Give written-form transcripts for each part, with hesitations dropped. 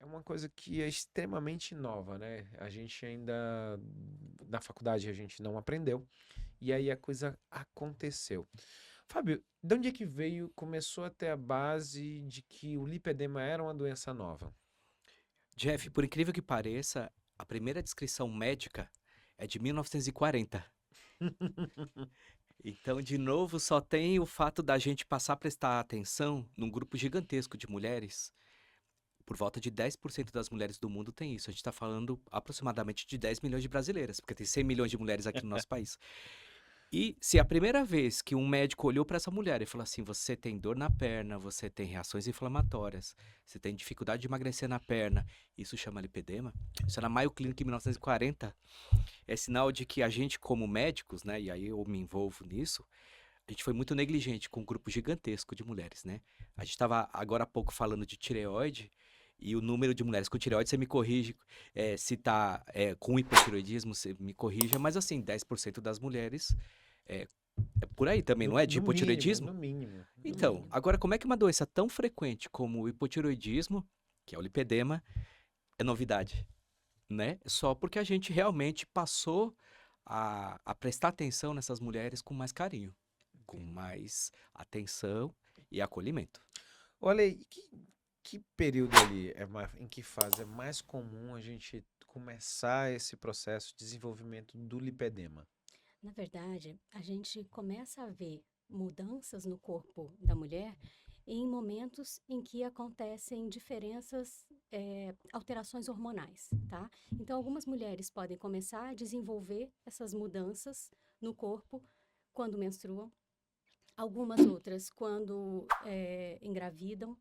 uma coisa que é extremamente nova, né? A gente ainda, na faculdade, a gente não aprendeu, e aí a coisa aconteceu. Fábio, de onde é que veio, começou a ter a base de que o lipedema era uma doença nova? Jeff, por incrível que pareça, a primeira descrição médica é de 1940. Então, de novo, só tem o fato da gente passar a prestar atenção num grupo gigantesco de mulheres. Por volta de 10% das mulheres do mundo tem isso. A gente está falando aproximadamente de 10 milhões de brasileiras, porque tem 100 milhões de mulheres aqui no nosso país. E se a primeira vez que um médico olhou para essa mulher e falou assim: você tem dor na perna, você tem reações inflamatórias, você tem dificuldade de emagrecer na perna, isso chama lipedema. Isso era Mayo Clinic em 1940. É sinal de que a gente, como médicos, né, e aí eu me envolvo nisso, a gente foi muito negligente com um grupo gigantesco de mulheres, né? A gente estava agora há pouco falando de tireoide. E o número de mulheres com tireoide, você me corrige, se está com hipotireoidismo, você me corrija, mas assim, 10% das mulheres é, é por aí também, não é? De No mínimo, hipotireoidismo? no mínimo, no Então, mínimo. agora, como é que uma doença tão frequente como o hipotireoidismo, que é o lipedema, é novidade, né? Só porque a gente realmente passou a prestar atenção nessas mulheres com mais carinho, com Entendi. mais atenção e acolhimento. Olha aí, que período ali, em que fase é mais comum a gente começar esse processo de desenvolvimento do lipedema? Na verdade, a gente começa a ver mudanças no corpo da mulher em momentos em que acontecem diferenças, alterações hormonais, tá? Então, algumas mulheres podem começar a desenvolver essas mudanças no corpo quando menstruam, algumas outras quando engravidam,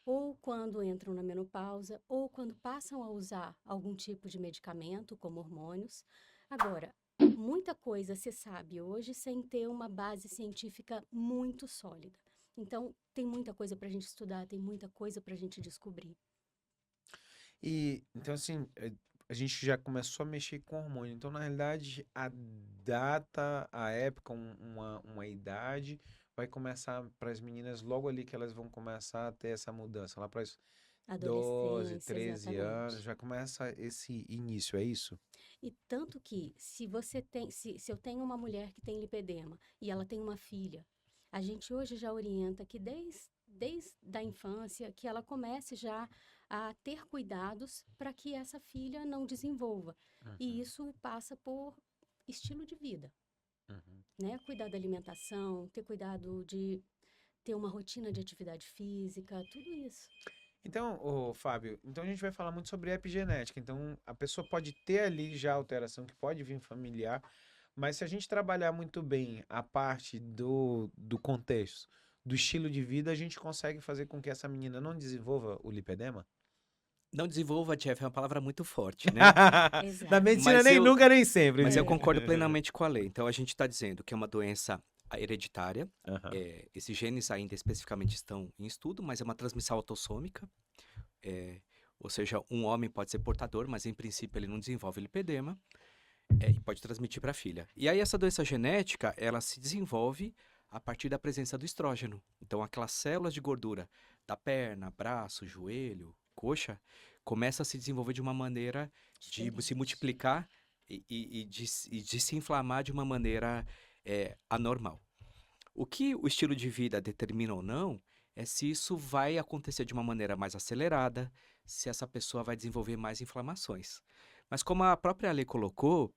ou quando entram na menopausa, ou quando passam a usar algum tipo de medicamento, como hormônios. Agora, muita coisa se sabe hoje sem ter uma base científica muito sólida. Então, tem muita coisa para a gente estudar, tem muita coisa para a gente descobrir. E então assim, a gente já começou a mexer com hormônio. Então, na realidade, a data, a época, uma idade vai começar para as meninas logo ali que elas vão começar a ter essa mudança, lá para os 12, Adolescência, 13 anos, exatamente. já começa esse início, é isso? E tanto que, se você tem, se eu tenho uma mulher que tem lipedema e ela tem uma filha, a gente hoje já orienta que desde a infância que ela comece já a ter cuidados para que essa filha não desenvolva. E Uhum, isso passa por estilo de vida, uhum. né? Cuidar da alimentação, ter cuidado de ter uma rotina de atividade física, tudo isso. Então, Fábio, então a gente vai falar muito sobre epigenética. Então, a pessoa pode ter ali já alteração que pode vir familiar, mas se a gente trabalhar muito bem a parte do contexto, do estilo de vida, a gente consegue fazer com que essa menina não desenvolva o lipedema? Não desenvolva, Jeff, é uma palavra muito forte, né? Na Exato. medicina Mas nem eu, nunca nem sempre, mas eu viu? É, concordo plenamente com a lei. Então, a gente está dizendo que é uma doença hereditária. Aham. Esses genes ainda especificamente estão em estudo, mas é uma transmissão autossômica. é, ou seja, um homem pode ser portador, mas em princípio ele não desenvolve lipedema, e pode transmitir para a filha. E aí essa doença genética, ela se desenvolve a partir da presença do estrógeno. Então aquelas células de gordura da perna, braço, joelho, coxa, começa a se desenvolver de uma maneira de se diferente. multiplicar e de se inflamar de uma maneira anormal. O que o estilo de vida determina ou não é se isso vai acontecer de uma maneira mais acelerada, se essa pessoa vai desenvolver mais inflamações. Mas como a própria lei colocou,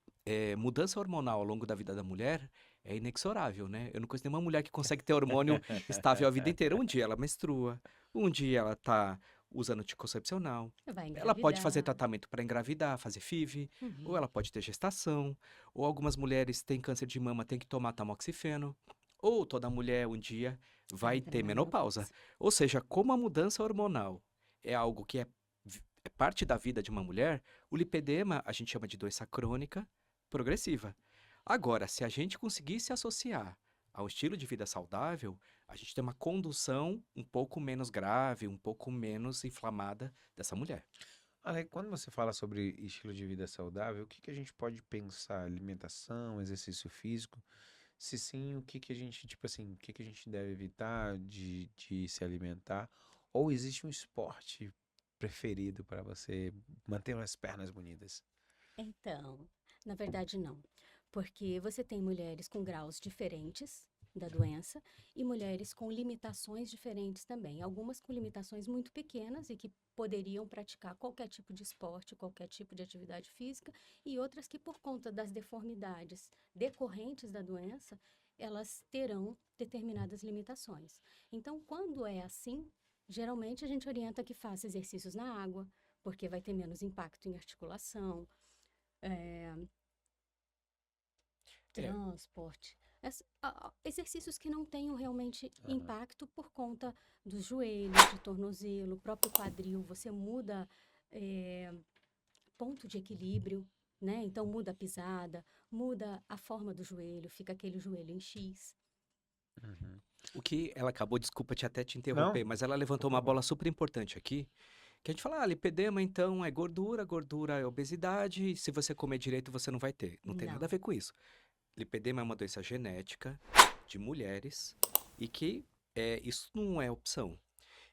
mudança hormonal ao longo da vida da mulher é inexorável, né? Eu não conheço nenhuma mulher que consegue ter hormônio estável a vida inteira. Um dia ela menstrua, um dia ela tá usando anticoncepcional, Vai ela pode fazer engravidar. tratamento para engravidar, fazer FIV, ou Uhum. ela pode ter gestação, ou algumas mulheres têm câncer de mama, têm que tomar tamoxifeno. Ou toda mulher um dia Vai vai entrar ter na menopausa. menopausa. Ou seja, como a mudança hormonal é algo que é parte da vida de uma mulher, o lipedema a gente chama de doença crônica progressiva. Agora, se a gente conseguir se associar ao estilo de vida saudável, a gente tem uma condução um pouco menos grave, um pouco menos inflamada dessa mulher. Ale, quando você fala sobre estilo de vida saudável, o que que a gente pode pensar? Alimentação, exercício físico? Se sim, o que que a gente, tipo assim, o que que a gente deve evitar de se alimentar? Ou existe um esporte preferido para você manter umas pernas bonitas? Então, na verdade, não. Porque você tem mulheres com graus diferentes da doença e mulheres com limitações diferentes também. Algumas com limitações muito pequenas e que poderiam praticar qualquer tipo de esporte, qualquer tipo de atividade física, e outras que, por conta das deformidades decorrentes da doença, elas terão determinadas limitações. Então, quando é assim, geralmente a gente orienta que faça exercícios na água, porque vai ter menos impacto em articulação, É. transporte. Exercícios que não tenham realmente Aham. impacto por conta dos joelhos, de tornozelo, próprio quadril. Você muda ponto de equilíbrio, né? Então muda a pisada, muda a forma do joelho, fica aquele joelho em X. Uhum. O que ela acabou, desculpa até te Não, interromper, mas ela por levantou uma favor. bola super importante aqui, que a gente fala, lipedema então é gordura, gordura é obesidade, e se você comer direito você não vai ter. Não tem nada a Não. ver com isso. Lipedema é uma doença genética de mulheres e que isso não é opção.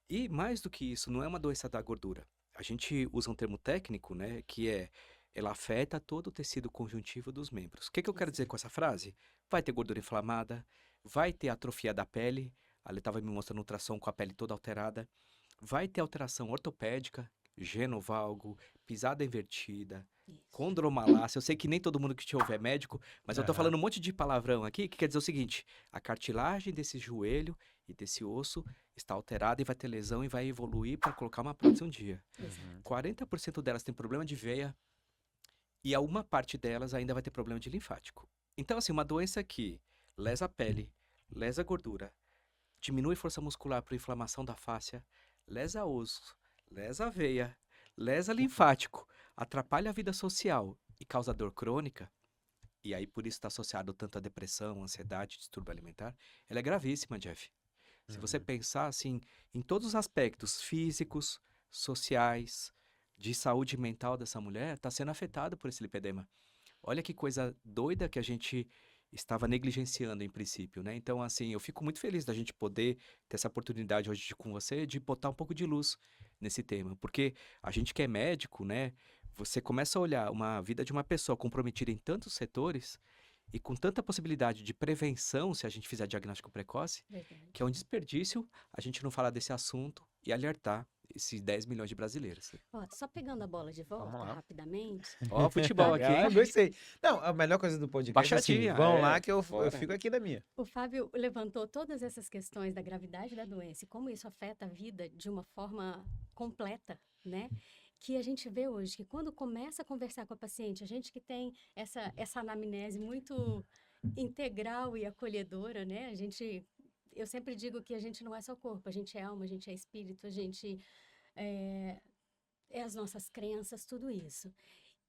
E mais do que isso, não é uma doença da gordura. A gente usa um termo técnico, né, que ela afeta todo o tecido conjuntivo dos membros. O que eu quero dizer com essa frase? Vai ter gordura inflamada, vai ter atrofia da pele, ali estava me mostrando ultrassom com a pele toda alterada, vai ter alteração ortopédica, genovalgo, pisada invertida, Isso. condromalácia. Eu sei que nem todo mundo que te ouve é médico, mas eu tô Aham. falando um monte de palavrão aqui, que quer dizer o seguinte: a cartilagem desse joelho e desse osso está alterada e vai ter lesão e vai evoluir para colocar uma prótese um dia. Uhum. 40% delas tem problema de veia e a uma parte delas ainda vai ter problema de linfático. Então, assim, uma doença que lesa a pele, lesa a gordura, diminui força muscular por inflamação da fáscia, lesa osso, lesa a veia, lesa linfático, atrapalha a vida social e causa dor crônica, e aí por isso está associado tanto a depressão, ansiedade, distúrbio alimentar, ela é gravíssima, Jeff. Se você Uhum. pensar assim, em todos os aspectos físicos, sociais, de saúde mental dessa mulher, está sendo afetada por esse lipedema. Olha que coisa doida que a gente estava negligenciando em princípio, né? Então, assim, eu fico muito feliz da gente poder ter essa oportunidade hoje com você de botar um pouco de luz nesse tema, porque a gente que é médico, né? Você começa a olhar uma vida de uma pessoa comprometida em tantos setores e com tanta possibilidade de prevenção, se a gente fizer diagnóstico precoce, Verdade. que é um desperdício a gente não falar desse assunto e alertar esses 10 milhões de brasileiros. Ó, só pegando a bola de Vamos volta lá. rapidamente. Ó, futebol aqui, hein? Gostei. Não, a melhor coisa do podcast é assim, Baixadinha, vão lá que eu bora. fico aqui da minha. O Fábio levantou todas essas questões da gravidade da doença e como isso afeta a vida de uma forma completa, né? Que a gente vê hoje, que quando começa a conversar com a paciente, a gente que tem essa anamnese muito integral e acolhedora, né? Eu sempre digo que a gente não é só corpo, a gente é alma, a gente é espírito, a gente é, é as nossas crenças, tudo isso.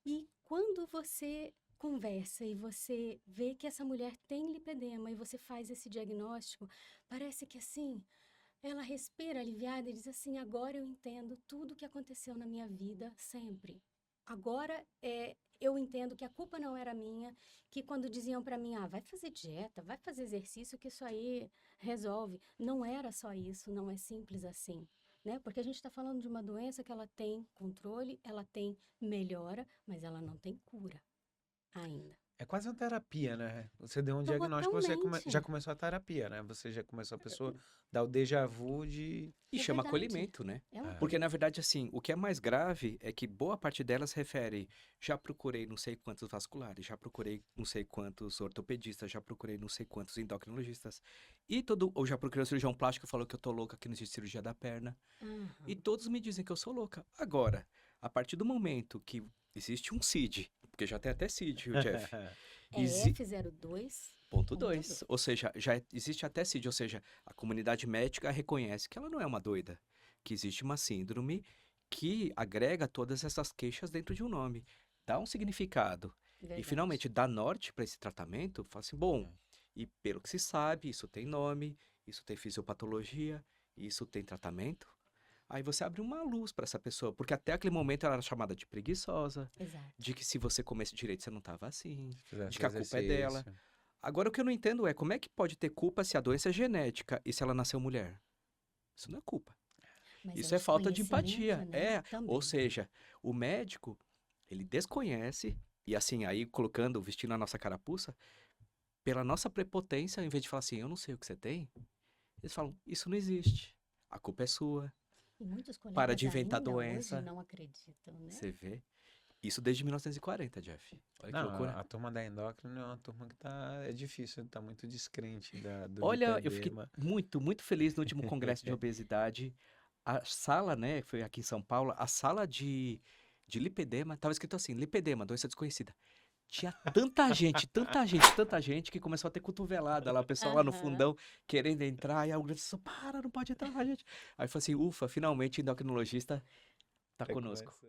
E quando você conversa e você vê que essa mulher tem lipedema e você faz esse diagnóstico, parece que assim, ela respira aliviada e diz assim: agora eu entendo tudo o que aconteceu na minha vida sempre. Agora eu entendo que a culpa não era minha, que quando diziam para mim, vai fazer dieta, vai fazer exercício, que isso aí resolve. Não era só isso, não é simples assim. Né? Porque a gente está falando de uma doença que ela tem controle, ela tem melhora, mas ela não tem cura ainda. É quase uma terapia, né? Você deu um diagnóstico, Totalmente. já começou a terapia, né? Você já começou a pessoa dar o déjà vu de... E É chama verdade. acolhimento, né? É um Porque, na verdade, assim, o que é mais grave é que boa parte delas refere, já procurei não sei quantos vasculares, já procurei não sei quantos ortopedistas, já procurei não sei quantos endocrinologistas, ou já procurei um cirurgião plástico que falou que eu tô louca, que não existe cirurgia da perna, e Aham. todos me dizem que eu sou louca. Agora, a partir do momento que existe um CID, porque já tem até CID, o Jeff, É F02. Ponto 2. Ou seja, já existe até CID, ou seja, a comunidade médica reconhece que ela não é uma doida, que existe uma síndrome que agrega todas essas queixas dentro de um nome, dá um significado e Verdade. finalmente dá norte para esse tratamento. Fala assim, bom, e pelo que se sabe, isso tem nome, isso tem fisiopatologia, isso tem tratamento. Aí você abre uma luz para essa pessoa, porque até aquele momento ela era chamada de preguiçosa, Exato. de que se você comesse direito você não estava assim, Fizesse de que a culpa é dela. exercício. Agora, o que eu não entendo é como é que pode ter culpa se a doença é genética e se ela nasceu mulher? Isso não é culpa. Mas é Isso o é falta de desconhecimento, empatia. né? Ou Também. seja, o médico, ele desconhece, e assim, aí colocando, vestindo a nossa carapuça, pela nossa prepotência, ao invés de falar assim, eu não sei o que você tem, eles falam, isso não existe. A culpa é sua. E muitos Para de colegas inventar ainda hoje doença. não acreditam, né? Você vê? Isso desde 1940, Jeff. Olha que Não, loucura. a turma da endócrina é uma turma que é difícil, tá muito descrente do Olha, eu fiquei lipedema. muito, muito feliz no último congresso de obesidade. A sala, né, foi aqui em São Paulo, a sala de lipedema, estava escrito assim, lipedema, doença desconhecida. Tinha tanta gente, tanta gente, tanta gente, que começou a ter cotovelada lá, o pessoal lá no Aham. fundão querendo entrar, e a Augusta disse, para, não pode entrar, gente. Aí eu falei assim, ufa, finalmente endocrinologista tá Tá conosco. começando.